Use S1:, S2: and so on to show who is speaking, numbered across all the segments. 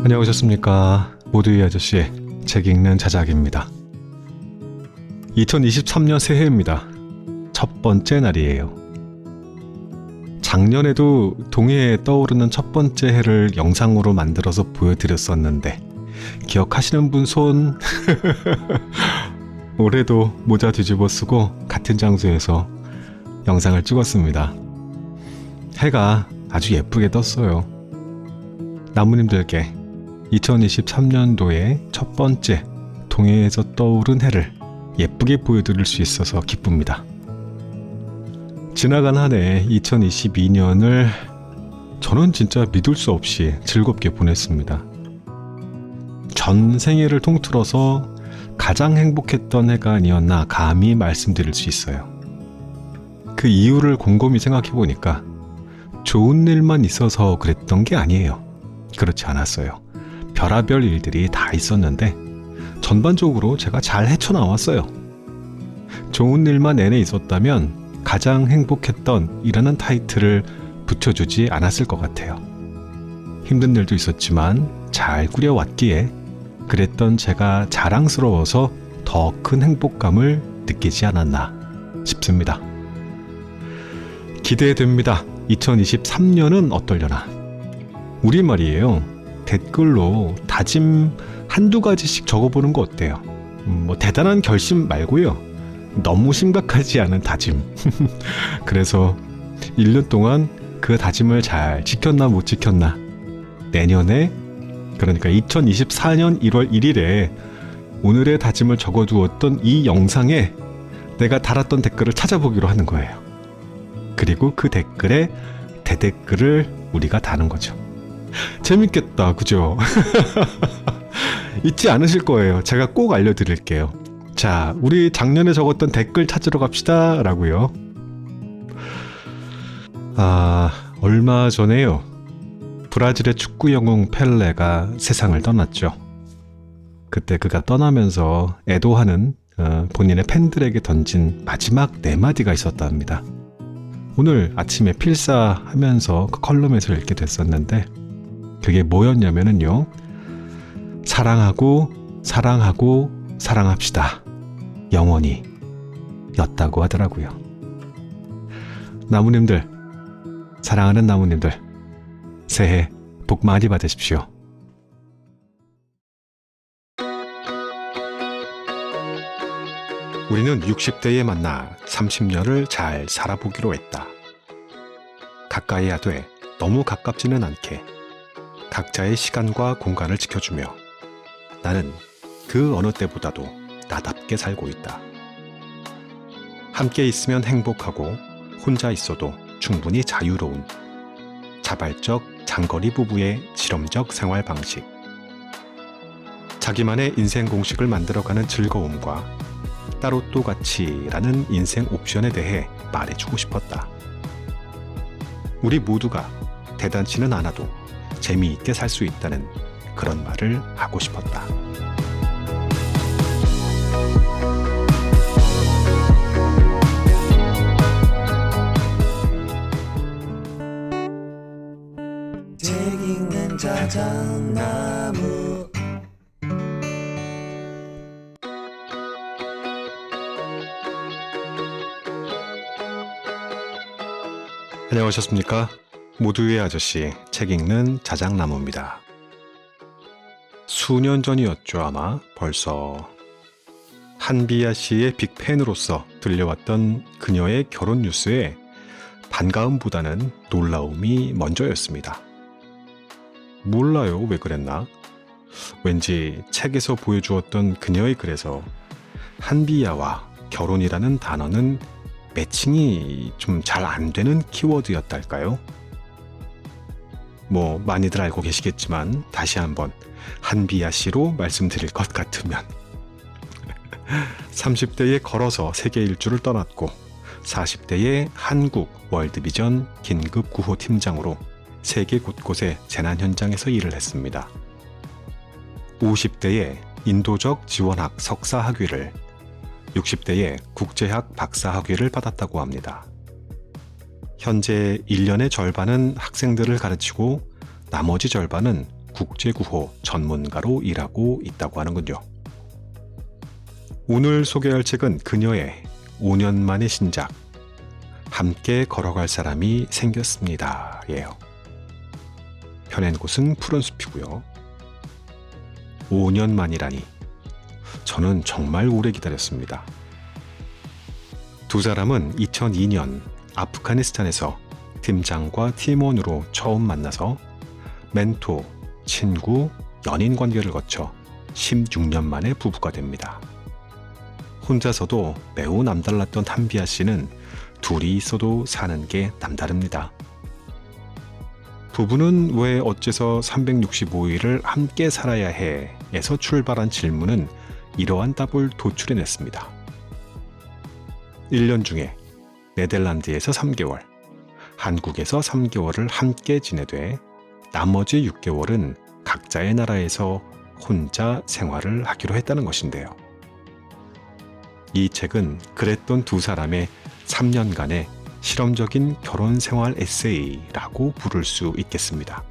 S1: 안녕하셨습니까. 모두의 아저씨 책 읽는 자작입니다. 2023년 새해입니다. 첫 번째 날이에요. 작년에도 동해에 떠오르는 첫 번째 해를 영상으로 만들어서 보여드렸었는데 기억하시는 분 손? 올해도 모자 뒤집어 쓰고 같은 장소에서 영상을 찍었습니다. 해가 아주 예쁘게 떴어요. 나무님들께 2023년도의 첫 번째 동해에서 떠오른 해를 예쁘게 보여드릴 수 있어서 기쁩니다. 지나간 한 해 2022년을 저는 진짜 믿을 수 없이 즐겁게 보냈습니다. 전 생애를 통틀어서 가장 행복했던 해가 아니었나 감히 말씀드릴 수 있어요. 그 이유를 곰곰이 생각해 보니까 좋은 일만 있어서 그랬던 게 아니에요. 그렇지 않았어요. 별의별 일들이 다 있었는데 전반적으로 제가 잘 헤쳐나왔어요. 좋은 일만 내내 있었다면 가장 행복했던 이라는 타이틀을 붙여주지 않았을 것 같아요. 힘든 일도 있었지만 잘 꾸려왔기에 그랬던 제가 자랑스러워서 더 큰 행복감을 느끼지 않았나 싶습니다. 기대됩니다. 2023년은 어떨려나. 우리 말이에요. 댓글로 다짐 한두 가지씩 적어보는 거 어때요? 대단한 결심 말고요. 너무 심각하지 않은 다짐. 그래서 1년 동안 그 다짐을 잘 지켰나 못 지켰나. 내년에, 그러니까 2024년 1월 1일에 오늘의 다짐을 적어두었던 이 영상에 내가 달았던 댓글을 찾아보기로 하는 거예요. 그리고 그 댓글에 대댓글을 우리가 다는 거죠. 재밌겠다, 그죠? 잊지 않으실 거예요. 제가 꼭 알려드릴게요. 자, 우리 작년에 적었던 댓글 찾으러 갑시다 라고요. 얼마 전에요. 브라질의 축구 영웅 펠레가 세상을 떠났죠. 그때 그가 떠나면서 애도하는 본인의 팬들에게 던진 마지막 4마디가 있었답니다. 오늘 아침에 필사하면서 그 컬럼에서 읽게 됐었는데 그게 뭐였냐면요. 사랑하고 사랑하고 사랑합시다. 영원히 였다고 하더라고요. 나무님들, 사랑하는 나무님들, 새해 복 많이 받으십시오. 우리는 60대에 만나 30년을 잘 살아보기로 했다. 가까이 하되 너무 가깝지는 않게 각자의 시간과 공간을 지켜주며 나는 그 어느 때보다도 나답게 살고 있다. 함께 있으면 행복하고 혼자 있어도 충분히 자유로운 자발적 장거리 부부의 실험적 생활 방식. 자기만의 인생 공식을 만들어가는 즐거움과 따로 또 같이라는 인생 옵션에 대해 말해주고 싶었다. 우리 모두가 대단치는 않아도 재미있게 살 수 있다는 그런 말을 하고 싶었다.
S2: 책 읽는 자작나무.
S1: 안녕하셨습니까? 모두의 아저씨 책 읽는 자작나무입니다. 수년 전이었죠. 아마 벌써. 한비아 씨의 빅팬으로서 들려왔던 그녀의 결혼 뉴스에 반가움보다는 놀라움이 먼저였습니다. 몰라요, 왜 그랬나? 왠지 책에서 보여주었던 그녀의 글에서 한비아와 결혼이라는 단어는 매칭이 좀 잘 안 되는 키워드였달까요? 많이들 알고 계시겠지만 다시 한번 한비아 씨로 말씀드릴 것 같으면 30대에 걸어서 세계 일주를 떠났고 40대에 한국 월드비전 긴급 구호 팀장으로 세계 곳곳의 재난 현장에서 일을 했습니다. 50대에 인도적 지원학 석사 학위를, 60대에 국제학 박사 학위를 받았다고 합니다. 현재 1년의 절반은 학생들을 가르치고 나머지 절반은 국제구호 전문가로 일하고 있다고 하는군요. 오늘 소개할 책은 그녀의 5년 만의 신작 함께 걸어갈 사람이 생겼습니다. 예요. 펴낸 곳은 푸른 숲이고요. 5년 만이라니 저는 정말 오래 기다렸습니다. 두 사람은 2002년 아프가니스탄에서 팀장과 팀원으로 처음 만나서 멘토, 친구, 연인 관계를 거쳐 16년 만에 부부가 됩니다. 혼자서도 매우 남달랐던 한비아 씨는 둘이 있어도 사는 게 남다릅니다. 부부는 왜 어째서 365일을 함께 살아야 해? 에서 출발한 질문은 이러한 답을 도출해냈습니다. 1년 중에 네덜란드에서 3개월, 한국에서 3개월을 함께 지내되 나머지 6개월은 각자의 나라에서 혼자 생활을 하기로 했다는 것인데요. 이 책은 그랬던 두 사람의 3년간의 실험적인 결혼 생활 에세이라고 부를 수 있겠습니다.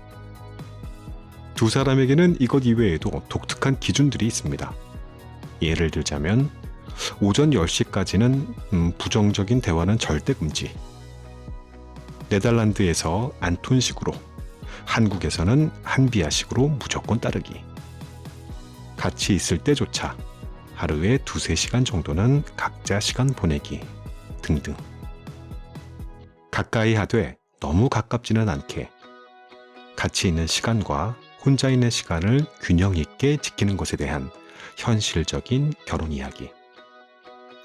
S1: 두 사람에게는 이것 이외에도 독특한 기준들이 있습니다. 예를 들자면 오전 10시까지는 부정적인 대화는 절대 금지. 네덜란드에서 안톤식으로, 한국에서는 한비아식으로 무조건 따르기. 같이 있을 때조차 하루에 2-3시간 정도는 각자 시간 보내기 등등. 가까이 하되 너무 가깝지는 않게 같이 있는 시간과 혼자 있는 시간을 균형 있게 지키는 것에 대한 현실적인 결혼 이야기.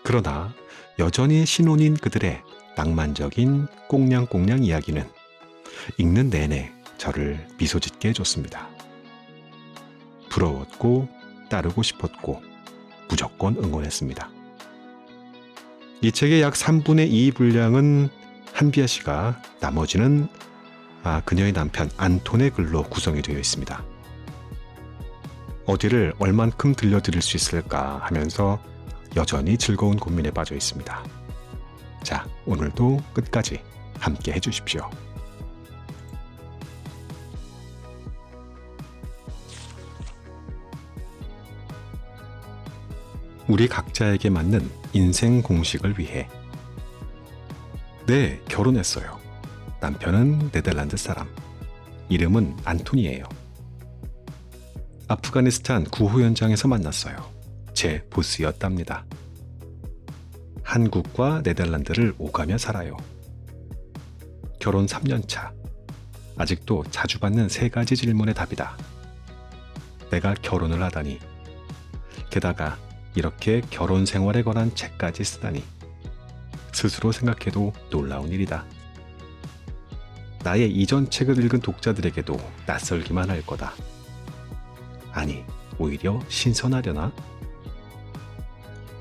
S1: 그러나 여전히 신혼인 그들의 낭만적인 꽁냥꽁냥 이야기는 읽는 내내 저를 미소 짓게 해줬습니다. 부러웠고 따르고 싶었고 무조건 응원했습니다. 이 책의 약 3분의 2 분량은 한비아 씨가, 나머지는 그녀의 남편 안톤의 글로 구성이 되어 있습니다. 어디를 얼만큼 들려드릴 수 있을까 하면서 여전히 즐거운 고민에 빠져 있습니다. 자, 오늘도 끝까지 함께 해주십시오. 우리 각자에게 맞는 인생 공식을 위해. 네, 결혼했어요. 남편은 네덜란드 사람. 이름은 안톤이에요. 아프가니스탄 구호 현장에서 만났어요. 제 보스였답니다. 한국과 네덜란드를 오가며 살아요. 결혼 3년 차. 아직도 자주 받는 3가지 질문의 답이다. 내가 결혼을 하다니. 게다가 이렇게 결혼 생활에 관한 책까지 쓰다니. 스스로 생각해도 놀라운 일이다. 나의 이전 책을 읽은 독자들에게도 낯설기만 할 거다. 아니, 오히려 신선하려나?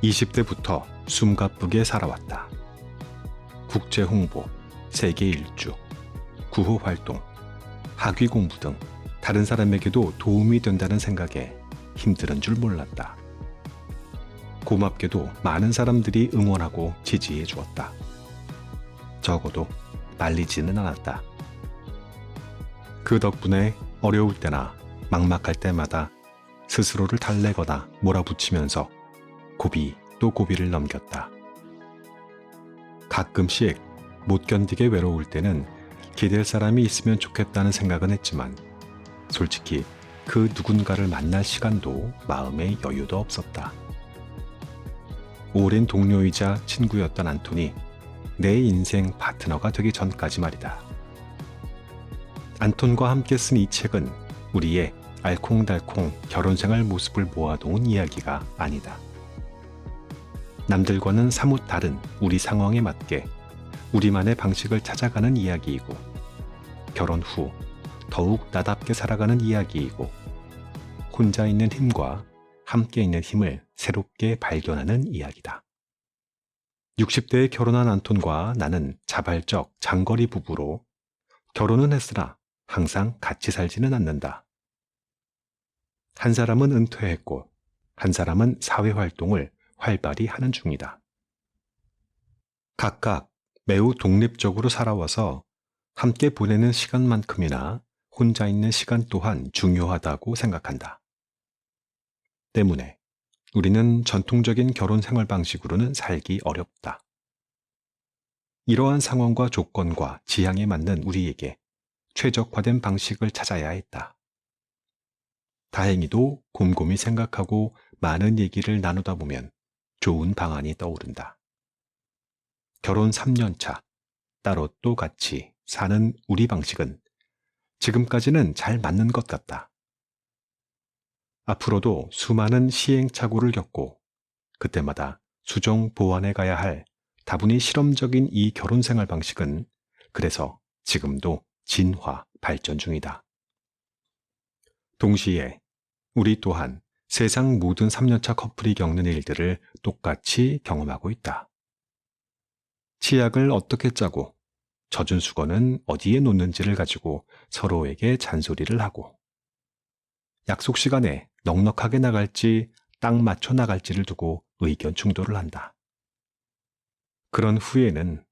S1: 20대부터 숨가쁘게 살아왔다. 국제 홍보, 세계 일주, 구호 활동, 학위 공부 등 다른 사람에게도 도움이 된다는 생각에 힘들은 줄 몰랐다. 고맙게도 많은 사람들이 응원하고 지지해 주었다. 적어도 말리지는 않았다. 그 덕분에 어려울 때나 막막할 때마다 스스로를 달래거나 몰아붙이면서 고비 또 고비를 넘겼다. 가끔씩 못 견디게 외로울 때는 기댈 사람이 있으면 좋겠다는 생각은 했지만 솔직히 그 누군가를 만날 시간도 마음의 여유도 없었다. 오랜 동료이자 친구였던 안톤이 내 인생 파트너가 되기 전까지 말이다. 안톤과 함께 쓴 이 책은 우리의 알콩달콩 결혼생활 모습을 모아놓은 이야기가 아니다. 남들과는 사뭇 다른 우리 상황에 맞게 우리만의 방식을 찾아가는 이야기이고, 결혼 후 더욱 나답게 살아가는 이야기이고, 혼자 있는 힘과 함께 있는 힘을 새롭게 발견하는 이야기다. 60대에 결혼한 안톤과 나는 자발적 장거리 부부로 결혼은 했으나 항상 같이 살지는 않는다. 한 사람은 은퇴했고 한 사람은 사회활동을 활발히 하는 중이다. 각각 매우 독립적으로 살아와서 함께 보내는 시간만큼이나 혼자 있는 시간 또한 중요하다고 생각한다. 때문에 우리는 전통적인 결혼 생활 방식으로는 살기 어렵다. 이러한 상황과 조건과 지향에 맞는 우리에게 최적화된 방식을 찾아야 했다. 다행히도 곰곰이 생각하고 많은 얘기를 나누다 보면 좋은 방안이 떠오른다. 결혼 3년 차, 따로 또 같이 사는 우리 방식은 지금까지는 잘 맞는 것 같다. 앞으로도 수많은 시행착오를 겪고 그때마다 수정 보완해 가야 할 다분히 실험적인 이 결혼 생활 방식은 그래서 지금도 진화, 발전 중이다. 동시에 우리 또한 세상 모든 3년차 커플이 겪는 일들을 똑같이 경험하고 있다. 치약을 어떻게 짜고 젖은 수건은 어디에 놓는지를 가지고 서로에게 잔소리를 하고 약속 시간에 넉넉하게 나갈지 딱 맞춰 나갈지를 두고 의견 충돌을 한다. 그런 후에는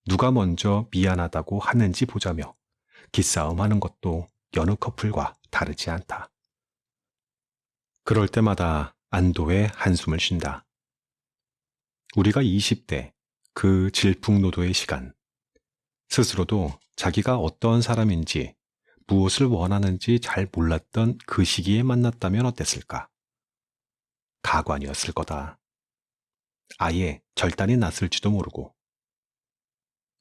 S1: 누가 먼저 미안하다고 하는지 보자며 기싸움하는 것도 여느 커플과 다르지 않다. 그럴 때마다 안도의 한숨을 쉰다. 우리가 20대 그 질풍노도의 시간, 스스로도 자기가 어떤 사람인지 무엇을 원하는지 잘 몰랐던 그 시기에 만났다면 어땠을까? 가관이었을 거다. 아예 절단이 났을지도 모르고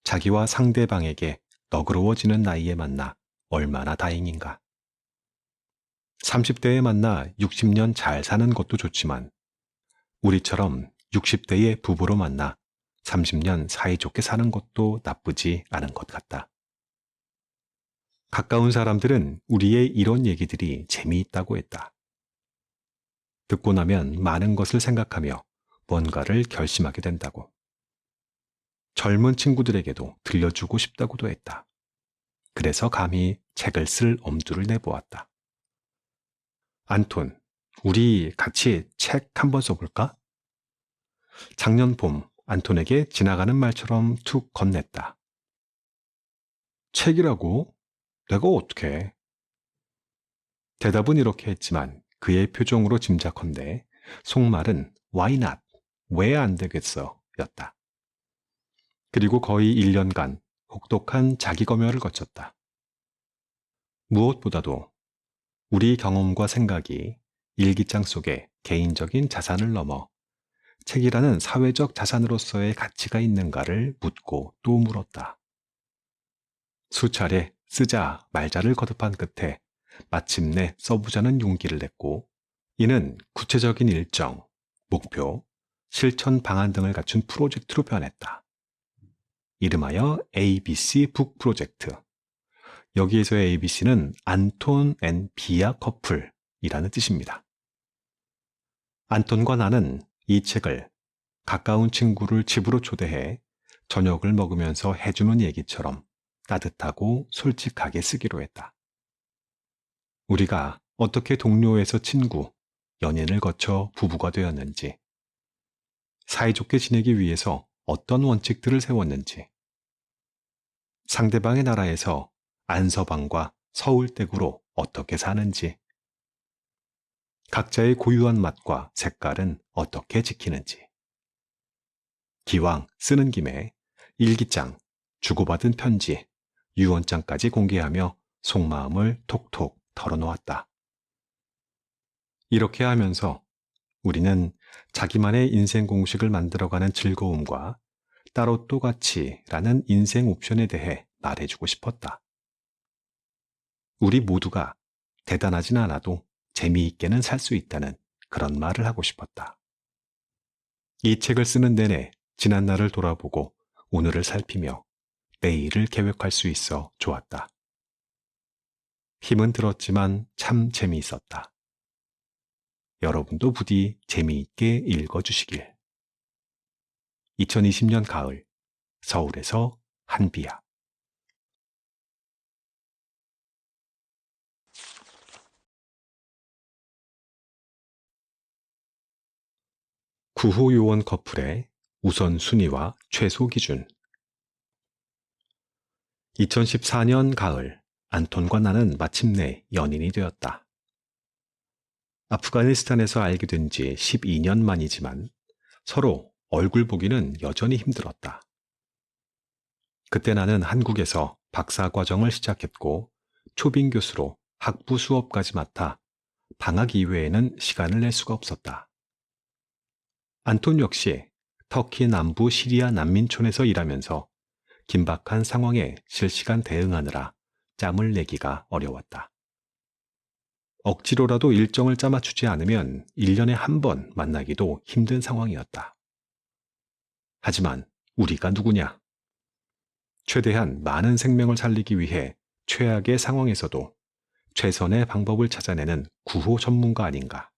S1: 자기와 상대방에게 너그러워지는 나이에 만나 얼마나 다행인가. 30대에 만나 60년 잘 사는 것도 좋지만 우리처럼 60대의 부부로 만나 30년 사이좋게 사는 것도 나쁘지 않은 것 같다. 가까운 사람들은 우리의 이런 얘기들이 재미있다고 했다. 듣고 나면 많은 것을 생각하며 뭔가를 결심하게 된다고. 젊은 친구들에게도 들려주고 싶다고도 했다. 그래서 감히 책을 쓸 엄두를 내보았다. 안톤, 우리 같이 책 한번 써볼까? 작년 봄 안톤에게 지나가는 말처럼 툭 건넸다. 책이라고? 내가 어떻게? 대답은 이렇게 했지만 그의 표정으로 짐작컨대 속말은 Why not? 왜 안 되겠어? 였다. 그리고 거의 1년간 혹독한 자기 검열을 거쳤다. 무엇보다도 우리 경험과 생각이 일기장 속에 개인적인 자산을 넘어 책이라는 사회적 자산으로서의 가치가 있는가를 묻고 또 물었다. 수차례 쓰자 말자를 거듭한 끝에 마침내 써보자는 용기를 냈고 이는 구체적인 일정, 목표, 실천 방안 등을 갖춘 프로젝트로 변했다. 이름하여 ABC 북 프로젝트. 여기에서의 ABC는 안톤 앤 비아 커플이라는 뜻입니다. 안톤과 나는 이 책을 가까운 친구를 집으로 초대해 저녁을 먹으면서 해주는 얘기처럼 따뜻하고 솔직하게 쓰기로 했다. 우리가 어떻게 동료에서 친구, 연인을 거쳐 부부가 되었는지, 사이좋게 지내기 위해서 어떤 원칙들을 세웠는지, 상대방의 나라에서 안서방과 서울댁으로 어떻게 사는지, 각자의 고유한 맛과 색깔은 어떻게 지키는지. 기왕 쓰는 김에 일기장, 주고받은 편지, 유언장까지 공개하며 속마음을 톡톡 털어놓았다. 이렇게 하면서 우리는 자기만의 인생 공식을 만들어가는 즐거움과 따로 또같이라는 인생 옵션에 대해 말해주고 싶었다. 우리 모두가 대단하진 않아도 재미있게는 살 수 있다는 그런 말을 하고 싶었다. 이 책을 쓰는 내내 지난 날을 돌아보고 오늘을 살피며 내일을 계획할 수 있어 좋았다. 힘은 들었지만 참 재미있었다. 여러분도 부디 재미있게 읽어주시길. 2020년 가을, 서울에서 한비야. 구호 요원 커플의 우선순위와 최소 기준. 2014년 가을, 안톤과 나는 마침내 연인이 되었다. 아프가니스탄에서 알게 된 지 12년 만이지만 서로 얼굴 보기는 여전히 힘들었다. 그때 나는 한국에서 박사 과정을 시작했고 초빙 교수로 학부 수업까지 맡아 방학 이외에는 시간을 낼 수가 없었다. 안톤 역시 터키 남부 시리아 난민촌에서 일하면서 긴박한 상황에 실시간 대응하느라 짬을 내기가 어려웠다. 억지로라도 일정을 짜맞추지 않으면 1년에 한 번 만나기도 힘든 상황이었다. 하지만 우리가 누구냐? 최대한 많은 생명을 살리기 위해 최악의 상황에서도 최선의 방법을 찾아내는 구호 전문가 아닌가.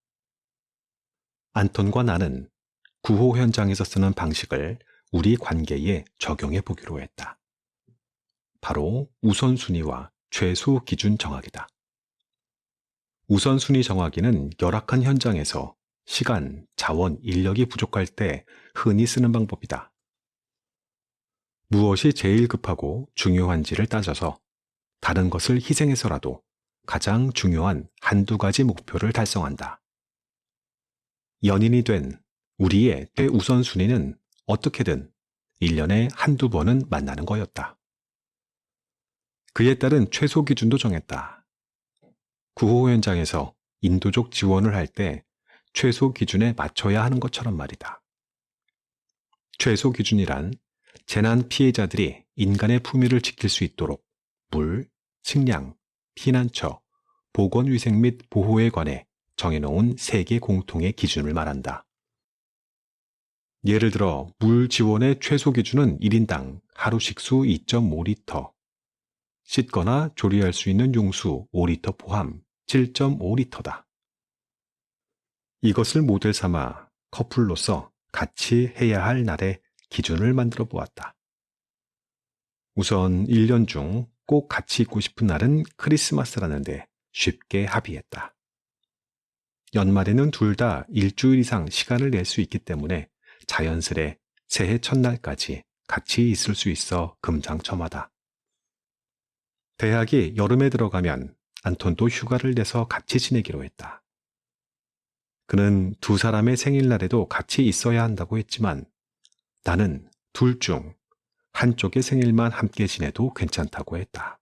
S1: 안톤과 나는 구호 현장에서 쓰는 방식을 우리 관계에 적용해 보기로 했다. 바로 우선순위와 최소 기준 정하기다. 우선순위 정하기는 열악한 현장에서 시간, 자원, 인력이 부족할 때 흔히 쓰는 방법이다. 무엇이 제일 급하고 중요한지를 따져서 다른 것을 희생해서라도 가장 중요한 한두 가지 목표를 달성한다. 연인이 된 우리의 최우선순위는 어떻게든 1년에 한두 번은 만나는 거였다. 그에 따른 최소 기준도 정했다. 구호 현장에서 인도적 지원을 할 때 최소 기준에 맞춰야 하는 것처럼 말이다. 최소 기준이란 재난 피해자들이 인간의 품위를 지킬 수 있도록 물, 식량, 피난처, 보건위생 및 보호에 관해 정해놓은 세계 공통의 기준을 말한다. 예를 들어 물 지원의 최소 기준은 1인당 하루 식수 2.5리터, 씻거나 조리할 수 있는 용수 5리터 포함 7.5리터다. 이것을 모델 삼아 커플로서 같이 해야 할 날의 기준을 만들어 보았다. 우선 1년 중 꼭 같이 있고 싶은 날은 크리스마스라는데 쉽게 합의했다. 연말에는 둘 다 일주일 이상 시간을 낼 수 있기 때문에 자연스레 새해 첫날까지 같이 있을 수 있어 금상첨화다. 대학이 여름에 들어가면 안톤도 휴가를 내서 같이 지내기로 했다. 그는 두 사람의 생일날에도 같이 있어야 한다고 했지만 나는 둘 중 한쪽의 생일만 함께 지내도 괜찮다고 했다.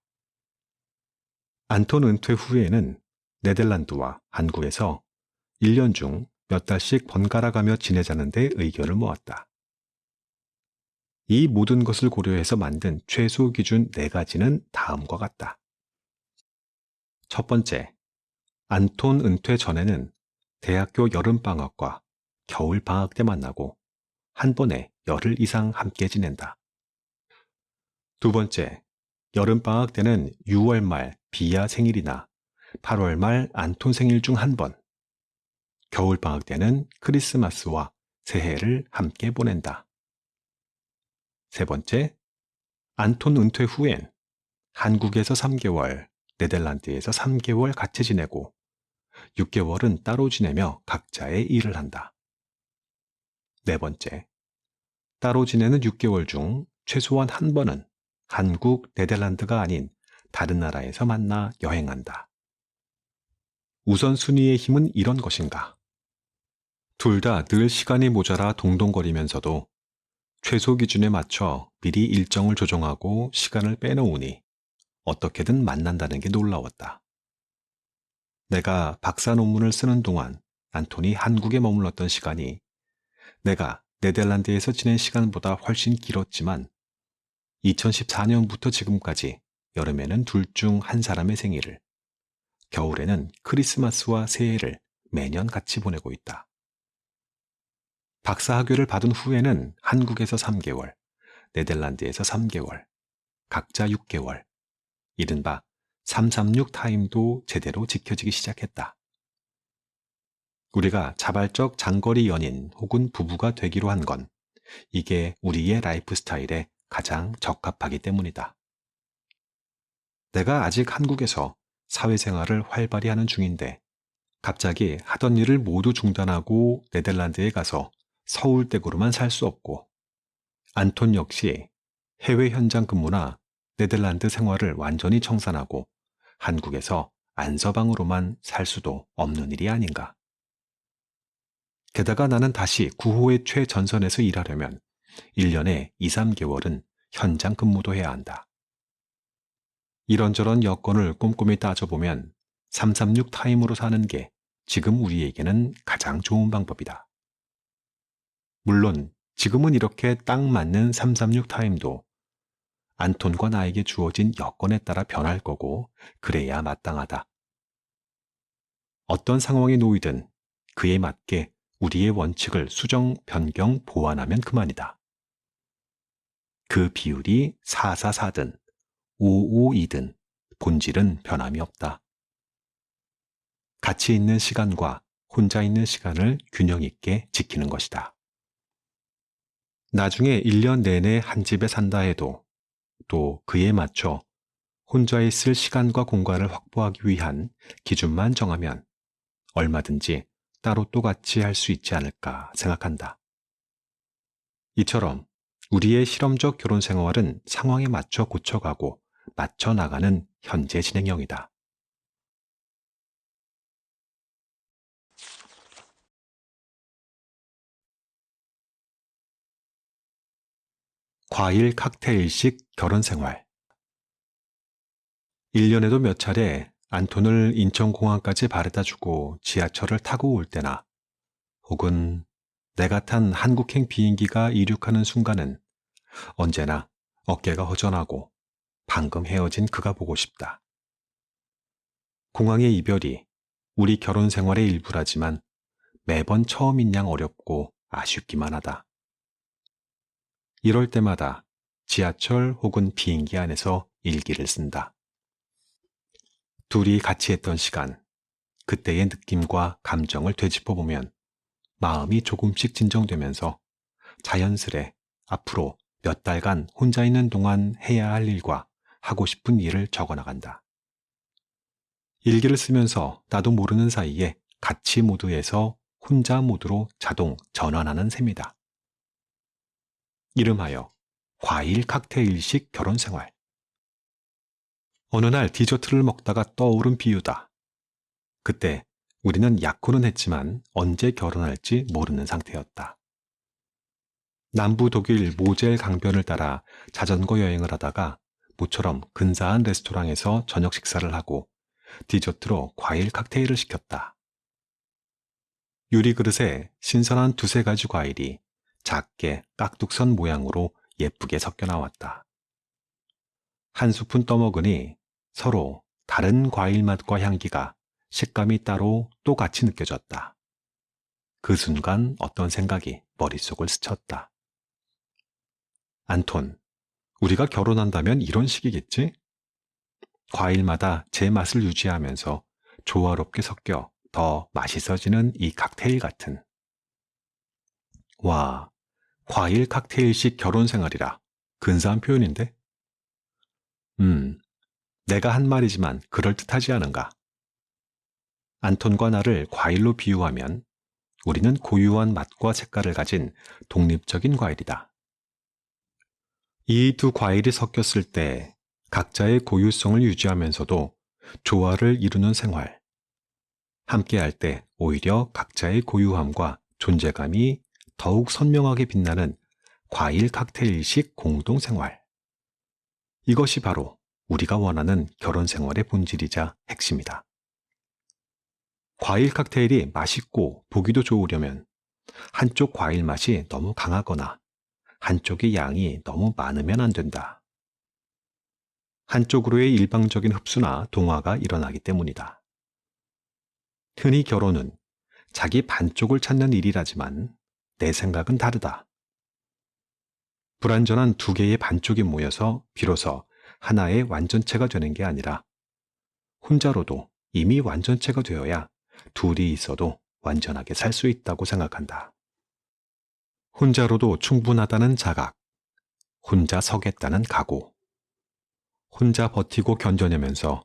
S1: 안톤 은퇴 후에는 네덜란드와 한국에서 1년 중 몇 달씩 번갈아 가며 지내자는 데 의견을 모았다. 이 모든 것을 고려해서 만든 최소 기준 4가지는 다음과 같다. 첫 번째, 안톤 은퇴 전에는 대학교 여름방학과 겨울방학 때 만나고 한 번에 열흘 이상 함께 지낸다. 두 번째, 여름방학 때는 6월 말 비야 생일이나 8월 말 안톤 생일 중 한 번, 겨울방학 때는 크리스마스와 새해를 함께 보낸다. 세 번째, 안톤 은퇴 후엔 한국에서 3개월, 네덜란드에서 3개월 같이 지내고 6개월은 따로 지내며 각자의 일을 한다. 네 번째, 따로 지내는 6개월 중 최소한 한 번은 한국, 네덜란드가 아닌 다른 나라에서 만나 여행한다. 우선순위의 힘은 이런 것인가? 둘 다 늘 시간이 모자라 동동거리면서도 최소 기준에 맞춰 미리 일정을 조정하고 시간을 빼놓으니 어떻게든 만난다는 게 놀라웠다. 내가 박사 논문을 쓰는 동안 안톤이 한국에 머물렀던 시간이 내가 네덜란드에서 지낸 시간보다 훨씬 길었지만 2014년부터 지금까지 여름에는 둘 중 한 사람의 생일을, 겨울에는 크리스마스와 새해를 매년 같이 보내고 있다. 박사학위를 받은 후에는 한국에서 3개월, 네덜란드에서 3개월, 각자 6개월, 이른바 336 타임도 제대로 지켜지기 시작했다. 우리가 자발적 장거리 연인 혹은 부부가 되기로 한 건 이게 우리의 라이프 스타일에 가장 적합하기 때문이다. 내가 아직 한국에서 사회생활을 활발히 하는 중인데 갑자기 하던 일을 모두 중단하고 네덜란드에 가서 서울댁으로만 살 수 없고 안톤 역시 해외 현장 근무나 네덜란드 생활을 완전히 청산하고 한국에서 안서방으로만 살 수도 없는 일이 아닌가. 게다가 나는 다시 구호의 최전선에서 일하려면 1년에 2, 3개월은 현장 근무도 해야 한다. 이런저런 여건을 꼼꼼히 따져보면 336 타임으로 사는 게 지금 우리에게는 가장 좋은 방법이다. 물론 지금은 이렇게 딱 맞는 336 타임도 안톤과 나에게 주어진 여건에 따라 변할 거고 그래야 마땅하다. 어떤 상황에 놓이든 그에 맞게 우리의 원칙을 수정, 변경, 보완하면 그만이다. 그 비율이 444든 552든 본질은 변함이 없다. 같이 있는 시간과 혼자 있는 시간을 균형 있게 지키는 것이다. 나중에 1년 내내 한 집에 산다 해도 또 그에 맞춰 혼자 있을 시간과 공간을 확보하기 위한 기준만 정하면 얼마든지 따로 또 같이 할 수 있지 않을까 생각한다. 이처럼 우리의 실험적 결혼 생활은 상황에 맞춰 고쳐가고 맞춰 나가는 현재 진행형이다. 과일 칵테일식 결혼 생활. 1년에도 몇 차례 안톤을 인천공항까지 바래다주고 지하철을 타고 올 때나 혹은 내가 탄 한국행 비행기가 이륙하는 순간은 언제나 어깨가 허전하고 방금 헤어진 그가 보고 싶다. 공항의 이별이 우리 결혼 생활의 일부라지만 매번 처음인 양 어렵고 아쉽기만 하다. 이럴 때마다 지하철 혹은 비행기 안에서 일기를 쓴다. 둘이 같이 했던 시간, 그때의 느낌과 감정을 되짚어보면 마음이 조금씩 진정되면서 자연스레 앞으로 몇 달간 혼자 있는 동안 해야 할 일과 하고 싶은 일을 적어나간다. 일기를 쓰면서 나도 모르는 사이에 같이 모드에서 혼자 모드로 자동 전환하는 셈이다. 이름하여 과일 칵테일식 결혼 생활. 어느 날 디저트를 먹다가 떠오른 비유다. 그때 우리는 약혼은 했지만 언제 결혼할지 모르는 상태였다. 남부 독일 모젤 강변을 따라 자전거 여행을 하다가 모처럼 근사한 레스토랑에서 저녁 식사를 하고 디저트로 과일 칵테일을 시켰다. 유리 그릇에 신선한 두세 가지 과일이 작게 깍둑선 모양으로 예쁘게 섞여 나왔다. 한 스푼 떠먹으니 서로 다른 과일 맛과 향기가 식감이 따로 또 같이 느껴졌다. 그 순간 어떤 생각이 머릿속을 스쳤다. 안톤, 우리가 결혼한다면 이런 식이겠지? 과일마다 제 맛을 유지하면서 조화롭게 섞여 더 맛있어지는 이 칵테일 같은. 와, 과일 칵테일식 결혼 생활이라 근사한 표현인데? 내가 한 말이지만 그럴듯하지 않은가? 안톤과 나를 과일로 비유하면 우리는 고유한 맛과 색깔을 가진 독립적인 과일이다. 이 두 과일이 섞였을 때 각자의 고유성을 유지하면서도 조화를 이루는 생활. 함께할 때 오히려 각자의 고유함과 존재감이 더욱 선명하게 빛나는 과일 칵테일식 공동생활. 이것이 바로 우리가 원하는 결혼 생활의 본질이자 핵심이다. 과일 칵테일이 맛있고 보기도 좋으려면 한쪽 과일 맛이 너무 강하거나 한쪽의 양이 너무 많으면 안 된다. 한쪽으로의 일방적인 흡수나 동화가 일어나기 때문이다. 흔히 결혼은 자기 반쪽을 찾는 일이라지만 내 생각은 다르다. 불완전한 두 개의 반쪽이 모여서 비로소 하나의 완전체가 되는 게 아니라 혼자로도 이미 완전체가 되어야 둘이 있어도 완전하게 살 수 있다고 생각한다. 혼자로도 충분하다는 자각, 혼자 서겠다는 각오, 혼자 버티고 견뎌내면서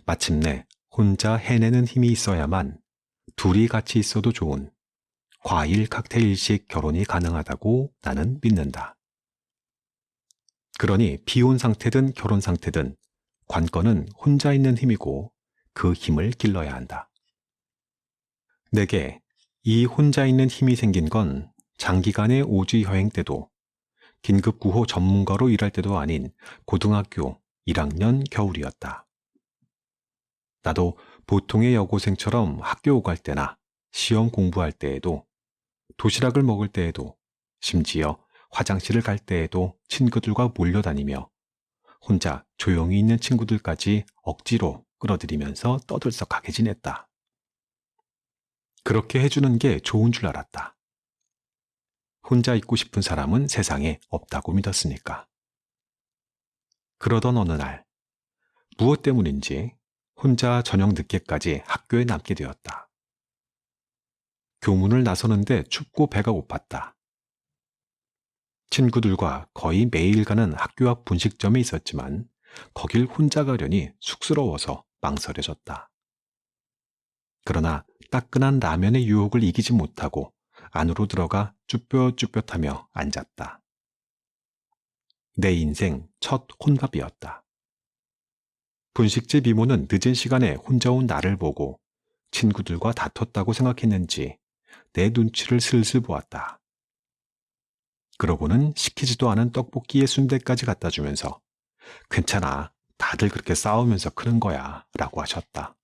S1: 마침내 혼자 해내는 힘이 있어야만 둘이 같이 있어도 좋은 과일 칵테일식 결혼이 가능하다고 나는 믿는다. 그러니 비혼 상태든 결혼 상태든 관건은 혼자 있는 힘이고 그 힘을 길러야 한다. 내게 이 혼자 있는 힘이 생긴 건 장기간의 오지 여행 때도 긴급 구호 전문가로 일할 때도 아닌 고등학교 1학년 겨울이었다. 나도 보통의 여고생처럼 학교 갈 때나 시험 공부할 때에도 도시락을 먹을 때에도 심지어 화장실을 갈 때에도 친구들과 몰려다니며 혼자 조용히 있는 친구들까지 억지로 끌어들이면서 떠들썩하게 지냈다. 그렇게 해주는 게 좋은 줄 알았다. 혼자 있고 싶은 사람은 세상에 없다고 믿었으니까. 그러던 어느 날, 무엇 때문인지 혼자 저녁 늦게까지 학교에 남게 되었다. 교문을 나서는데 춥고 배가 고팠다. 친구들과 거의 매일 가는 학교 앞 분식점에 있었지만 거길 혼자 가려니 쑥스러워서 망설여졌다. 그러나 따끈한 라면의 유혹을 이기지 못하고 안으로 들어가 쭈뼛쭈뼛하며 앉았다. 내 인생 첫 혼밥이었다. 분식집 이모는 늦은 시간에 혼자 온 나를 보고 친구들과 다퉜다고 생각했는지 내 눈치를 슬슬 보았다. 그러고는 시키지도 않은 떡볶이에 순대까지 갖다 주면서 괜찮아, 다들 그렇게 싸우면서 크는 거야 라고 하셨다.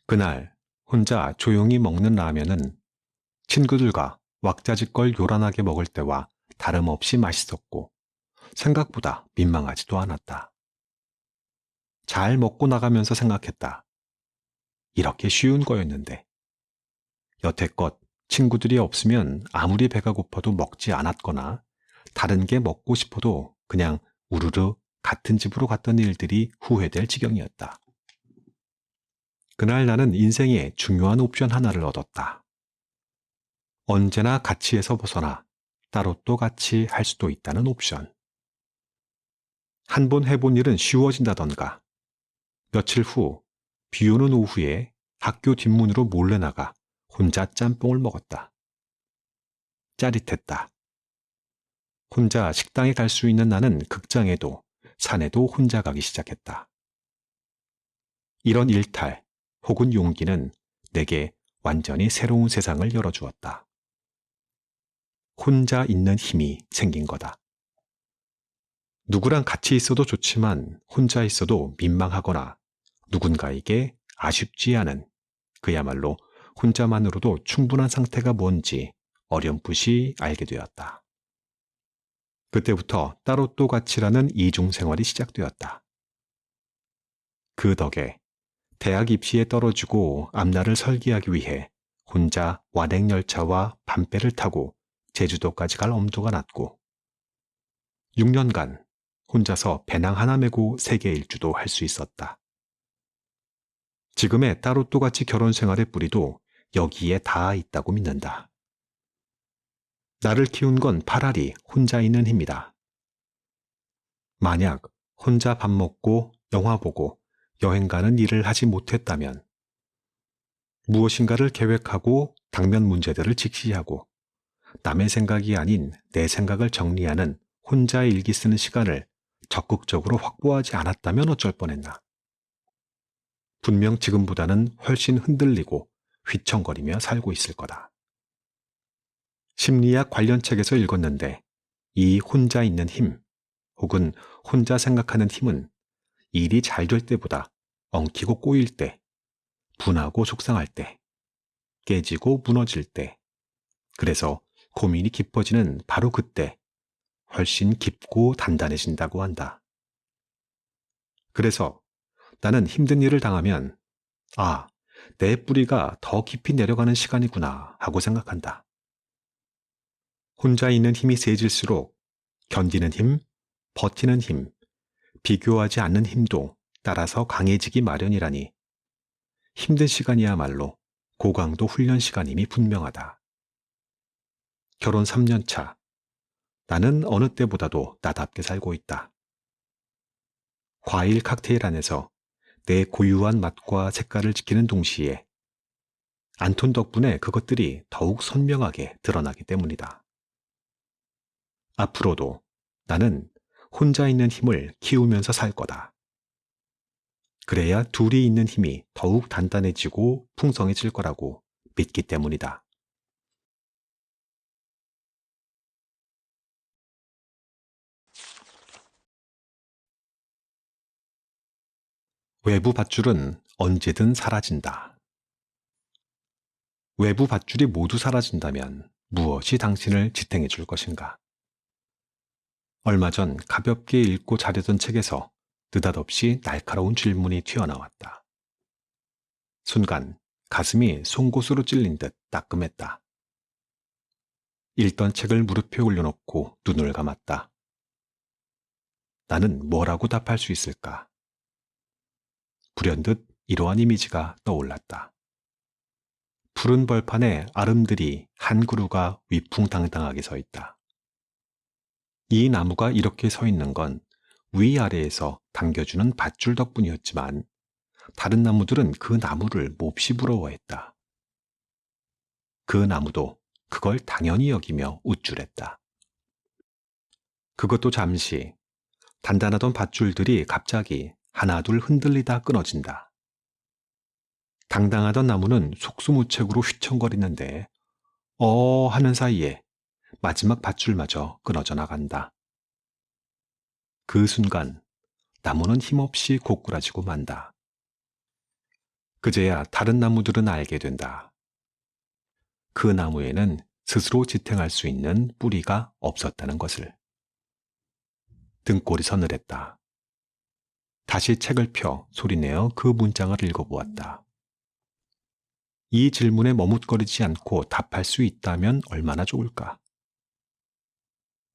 S1: 그날 혼자 조용히 먹는 라면은 친구들과 왁자지껄 요란하게 먹을 때와 다름없이 맛있었고 생각보다 민망하지도 않았다. 잘 먹고 나가면서 생각했다. 이렇게 쉬운 거였는데. 여태껏 친구들이 없으면 아무리 배가 고파도 먹지 않았거나 다른 게 먹고 싶어도 그냥 우르르 같은 집으로 갔던 일들이 후회될 지경이었다. 그날 나는 인생의 중요한 옵션 하나를 얻었다. 언제나 같이에서 벗어나 따로 또 같이 할 수도 있다는 옵션. 한 번 해본 일은 쉬워진다던가. 며칠 후 비 오는 오후에 학교 뒷문으로 몰래 나가 혼자 짬뽕을 먹었다. 짜릿했다. 혼자 식당에 갈 수 있는 나는 극장에도 산에도 혼자 가기 시작했다. 이런 일탈 혹은 용기는 내게 완전히 새로운 세상을 열어주었다. 혼자 있는 힘이 생긴 거다. 누구랑 같이 있어도 좋지만 혼자 있어도 민망하거나 누군가에게 아쉽지 않은 그야말로 혼자만으로도 충분한 상태가 뭔지 어렴풋이 알게 되었다. 그때부터 따로 또 같이라는 이중 생활이 시작되었다. 그 덕에 대학 입시에 떨어지고 앞날을 설계하기 위해 혼자 완행열차와 밤배를 타고 제주도까지 갈 엄두가 났고 6년간 혼자서 배낭 하나 메고 세계 일주도 할 수 있었다. 지금의 따로 또 같이 결혼 생활의 뿌리도 여기에 다 있다고 믿는다. 나를 키운 건 파라리 혼자 있는 힘이다. 만약 혼자 밥 먹고 영화 보고 여행 가는 일을 하지 못했다면 무엇인가를 계획하고 당면 문제들을 직시하고 남의 생각이 아닌 내 생각을 정리하는 혼자 일기 쓰는 시간을 적극적으로 확보하지 않았다면 어쩔 뻔했나. 분명 지금보다는 훨씬 흔들리고 휘청거리며 살고 있을 거다. 심리학 관련 책에서 읽었는데 이 혼자 있는 힘 혹은 혼자 생각하는 힘은 일이 잘 될 때보다 엉키고 꼬일 때, 분하고 속상할 때, 깨지고 무너질 때, 그래서 고민이 깊어지는 바로 그때 훨씬 깊고 단단해진다고 한다. 그래서 나는 힘든 일을 당하면 아, 내 뿌리가 더 깊이 내려가는 시간이구나 하고 생각한다. 혼자 있는 힘이 세질수록 견디는 힘, 버티는 힘, 비교하지 않는 힘도 따라서 강해지기 마련이라니 힘든 시간이야말로 고강도 훈련 시간임이 분명하다. 결혼 3년 차. 나는 어느 때보다도 나답게 살고 있다. 과일 칵테일 안에서 내 고유한 맛과 색깔을 지키는 동시에 안톤 덕분에 그것들이 더욱 선명하게 드러나기 때문이다. 앞으로도 나는 혼자 있는 힘을 키우면서 살 거다. 그래야 둘이 있는 힘이 더욱 단단해지고 풍성해질 거라고 믿기 때문이다. 외부 밧줄은 언제든 사라진다. 외부 밧줄이 모두 사라진다면 무엇이 당신을 지탱해 줄 것인가? 얼마 전 가볍게 읽고 자려던 책에서 느닷없이 날카로운 질문이 튀어나왔다. 순간 가슴이 송곳으로 찔린 듯 따끔했다. 읽던 책을 무릎에 올려놓고 눈을 감았다. 나는 뭐라고 답할 수 있을까? 불현듯 이러한 이미지가 떠올랐다. 푸른 벌판에 아름드리 한 그루가 위풍당당하게 서 있다. 이 나무가 이렇게 서 있는 건 위아래에서 당겨주는 밧줄 덕분이었지만 다른 나무들은 그 나무를 몹시 부러워했다. 그 나무도 그걸 당연히 여기며 우쭐했다. 그것도 잠시 단단하던 밧줄들이 갑자기 하나둘 흔들리다 끊어진다. 당당하던 나무는 속수무책으로 휘청거리는데 하는 사이에 마지막 밧줄마저 끊어져 나간다. 그 순간 나무는 힘없이 고꾸라지고 만다. 그제야 다른 나무들은 알게 된다. 그 나무에는 스스로 지탱할 수 있는 뿌리가 없었다는 것을. 등골이 서늘했다. 다시 책을 펴 소리내어 그 문장을 읽어보았다. 이 질문에 머뭇거리지 않고 답할 수 있다면 얼마나 좋을까?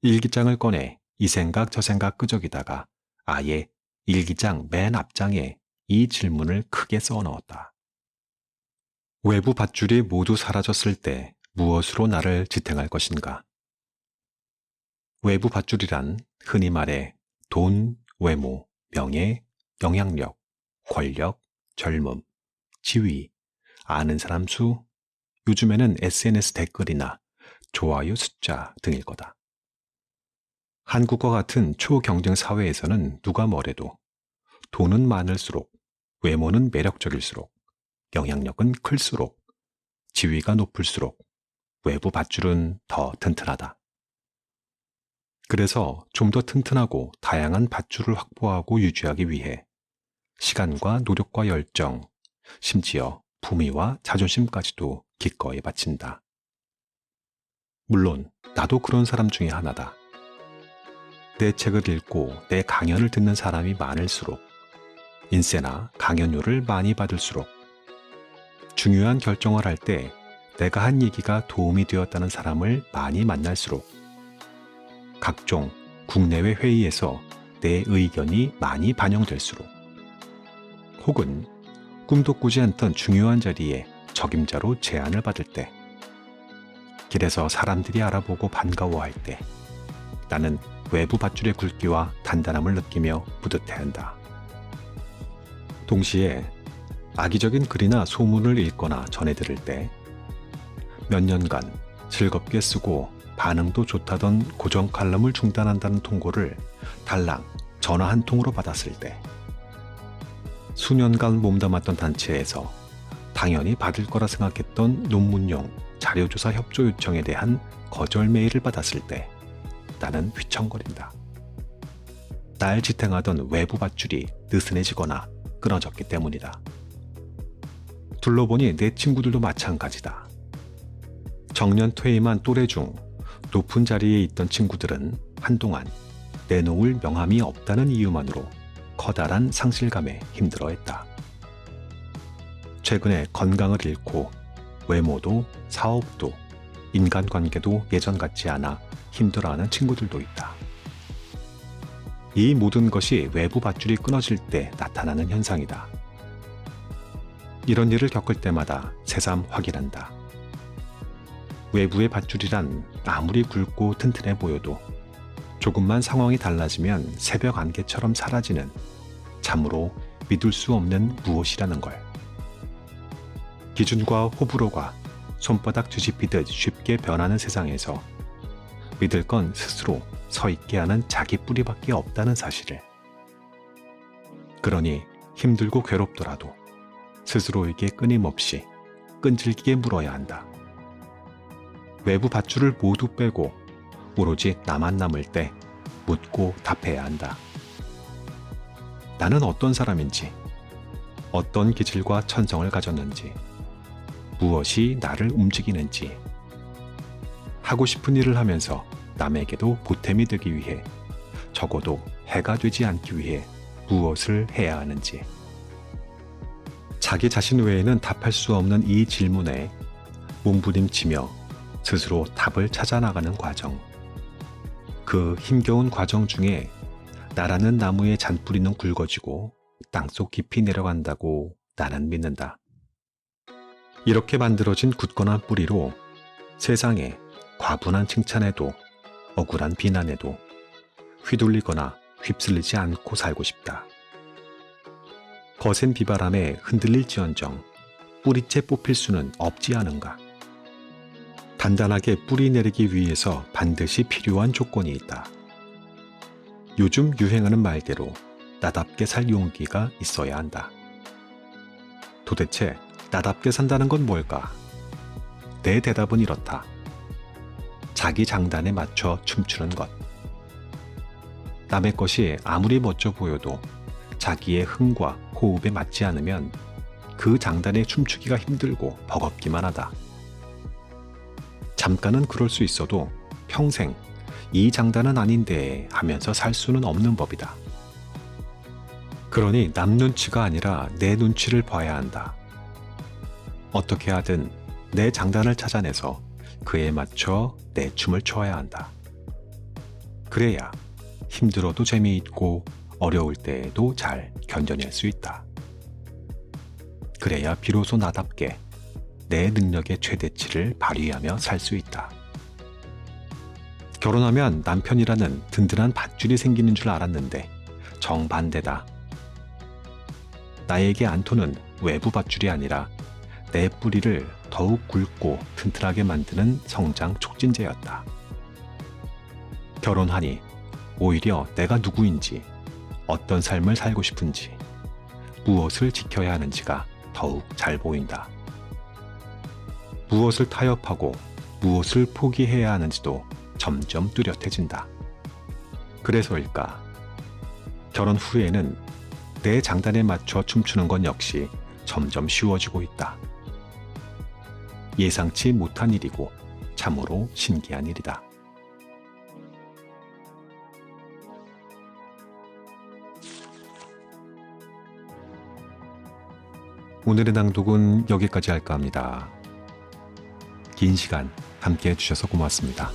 S1: 일기장을 꺼내 이 생각 저 생각 끄적이다가 아예 일기장 맨 앞장에 이 질문을 크게 써 넣었다. 외부 밧줄이 모두 사라졌을 때 무엇으로 나를 지탱할 것인가? 외부 밧줄이란 흔히 말해 돈, 외모, 명예, 영향력, 권력, 젊음, 지위, 아는 사람 수, 요즘에는 SNS 댓글이나 좋아요 숫자 등일 거다. 한국과 같은 초경쟁 사회에서는 누가 뭐래도 돈은 많을수록, 외모는 매력적일수록, 영향력은 클수록, 지위가 높을수록 외부 밧줄은 더 튼튼하다. 그래서 좀 더 튼튼하고 다양한 밧줄을 확보하고 유지하기 위해 시간과 노력과 열정, 심지어 품위와 자존심까지도 기꺼이 바친다. 물론 나도 그런 사람 중에 하나다. 내 책을 읽고 내 강연을 듣는 사람이 많을수록, 인세나 강연료를 많이 받을수록, 중요한 결정을 할 때 내가 한 얘기가 도움이 되었다는 사람을 많이 만날수록, 각종 국내외 회의에서 내 의견이 많이 반영될수록, 혹은 꿈도 꾸지 않던 중요한 자리에 적임자로 제안을 받을 때, 길에서 사람들이 알아보고 반가워할 때 나는 외부 밧줄의 굵기와 단단함을 느끼며 뿌듯해한다. 동시에 악의적인 글이나 소문을 읽거나 전해 들을 때, 몇 년간 즐겁게 쓰고 반응도 좋다던 고정 칼럼을 중단한다는 통고를 달랑 전화 한 통으로 받았을 때, 수년간 몸담았던 단체에서 당연히 받을 거라 생각했던 논문용 자료조사 협조 요청에 대한 거절 메일을 받았을 때 나는 휘청거린다. 날 지탱하던 외부 밧줄이 느슨해지거나 끊어졌기 때문이다. 둘러보니 내 친구들도 마찬가지다. 정년 퇴임한 또래 중 높은 자리에 있던 친구들은 한동안 내놓을 명함이 없다는 이유만으로 커다란 상실감에 힘들어했다. 최근에 건강을 잃고 외모도 사업도 인간관계도 예전 같지 않아 힘들어하는 친구들도 있다. 이 모든 것이 외부 밧줄이 끊어질 때 나타나는 현상이다. 이런 일을 겪을 때마다 새삼 확인한다. 외부의 밧줄이란 아무리 굵고 튼튼해 보여도 조금만 상황이 달라지면 새벽 안개처럼 사라지는 참으로 믿을 수 없는 무엇이라는 걸. 기준과 호불호가 손바닥 뒤집히듯 쉽게 변하는 세상에서 믿을 건 스스로 서 있게 하는 자기 뿌리밖에 없다는 사실을. 그러니 힘들고 괴롭더라도 스스로에게 끊임없이 끈질기게 물어야 한다. 외부 밧줄을 모두 빼고 오로지 나만 남을 때 묻고 답해야 한다. 나는 어떤 사람인지, 어떤 기질과 천성을 가졌는지, 무엇이 나를 움직이는지, 하고 싶은 일을 하면서 남에게도 보탬이 되기 위해, 적어도 해가 되지 않기 위해 무엇을 해야 하는지. 자기 자신 외에는 답할 수 없는 이 질문에 몸부림치며 스스로 답을 찾아 나가는 과정. 그 힘겨운 과정 중에 나라는 나무의 잔뿌리는 굵어지고 땅속 깊이 내려간다고 나는 믿는다. 이렇게 만들어진 굳건한 뿌리로 세상에 과분한 칭찬에도 억울한 비난에도 휘둘리거나 휩쓸리지 않고 살고 싶다. 거센 비바람에 흔들릴지언정 뿌리째 뽑힐 수는 없지 않은가. 단단하게 뿌리 내리기 위해서 반드시 필요한 조건이 있다. 요즘 유행하는 말대로 나답게 살 용기가 있어야 한다. 도대체 나답게 산다는 건 뭘까? 내 대답은 이렇다. 자기 장단에 맞춰 춤추는 것. 남의 것이 아무리 멋져 보여도 자기의 흥과 호흡에 맞지 않으면 그 장단에 춤추기가 힘들고 버겁기만 하다. 잠깐은 그럴 수 있어도 평생 이 장단은 아닌데 하면서 살 수는 없는 법이다. 그러니 남 눈치가 아니라 내 눈치를 봐야 한다. 어떻게 하든 내 장단을 찾아내서 그에 맞춰 내 춤을 춰야 한다. 그래야 힘들어도 재미있고 어려울 때에도 잘 견뎌낼 수 있다. 그래야 비로소 나답게 내 능력의 최대치를 발휘하며 살 수 있다. 결혼하면 남편이라는 든든한 밧줄이 생기는 줄 알았는데 정반대다. 나에게 안토는 외부 밧줄이 아니라 내 뿌리를 더욱 굵고 튼튼하게 만드는 성장 촉진제였다. 결혼하니 오히려 내가 누구인지, 어떤 삶을 살고 싶은지, 무엇을 지켜야 하는지가 더욱 잘 보인다. 무엇을 타협하고 무엇을 포기해야 하는지도 점점 뚜렷해진다. 그래서일까? 결혼 후에는 내 장단에 맞춰 춤추는 건 역시 점점 쉬워지고 있다. 예상치 못한 일이고 참으로 신기한 일이다. 오늘의 낭독은 여기까지 할까 합니다. 긴 시간 함께 해주셔서 고맙습니다.